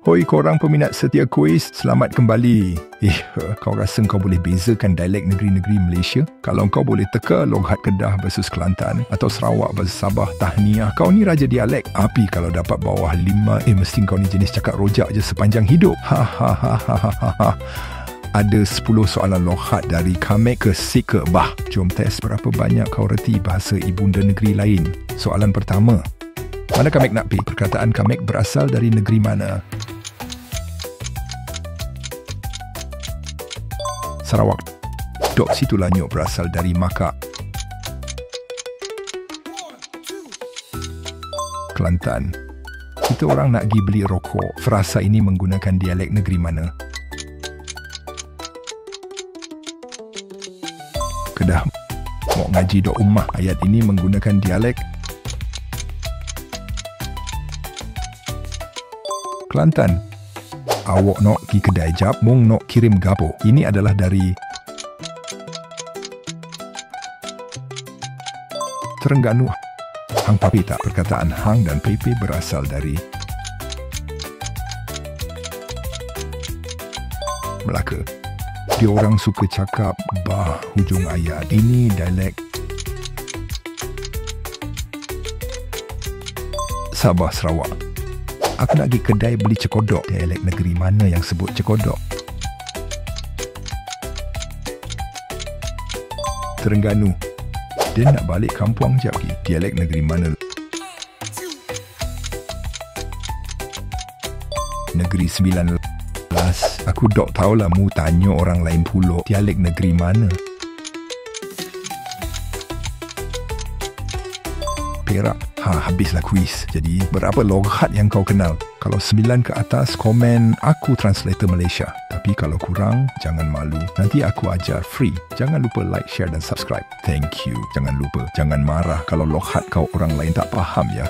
Hoi korang peminat setia kuis, selamat kembali. Kau rasa kau boleh bezakan dialek negeri-negeri Malaysia? Kalau kau boleh teka loghat Kedah versus Kelantan atau Sarawak versus Sabah, tahniah, kau ni raja dialek. Tapi kalau dapat bawah 5, mesti kau ni jenis cakap rojak je sepanjang hidup. Ada 10 soalan loghat dari Kamek ke Sik ke Bah. Jom test berapa banyak kau reti bahasa ibunda negeri lain. Soalan pertama. Mana Kamek nak pergi? Perkataan Kamek berasal dari negeri mana? Sarawak. Dok situ lanyuk berasal dari Makak. Kelantan. Kita orang nak pergi beli rokok. Frasa ini menggunakan dialek negeri mana? Kedah. Mau ngaji dok ummah. Ayat ini menggunakan dialek Kelantan. Awak nak pergi kedai jap, mung nak kirim gapo. Ini adalah dari Terengganu. Hang papi tak? Perkataan hang dan pepe berasal dari Melaka. Dia orang suka cakap bah hujung ayat. Ini dialek Sabah Sarawak. Aku nak pergi kedai beli cekodok. Dialek negeri mana yang sebut cekodok? Terengganu. Dia nak balik kampung jap lagi. Dialek negeri mana? Negeri 19. Aku dok tahulah mu tanya orang lain pula. Dialek negeri mana? Perak. Habislah kuis. Jadi, berapa loghat yang kau kenal? Kalau 9 ke atas, komen aku translator Malaysia. Tapi kalau kurang, jangan malu. Nanti aku ajar free. Jangan lupa like, share dan subscribe. Thank you. Jangan lupa, jangan marah kalau loghat kau orang lain tak faham ya.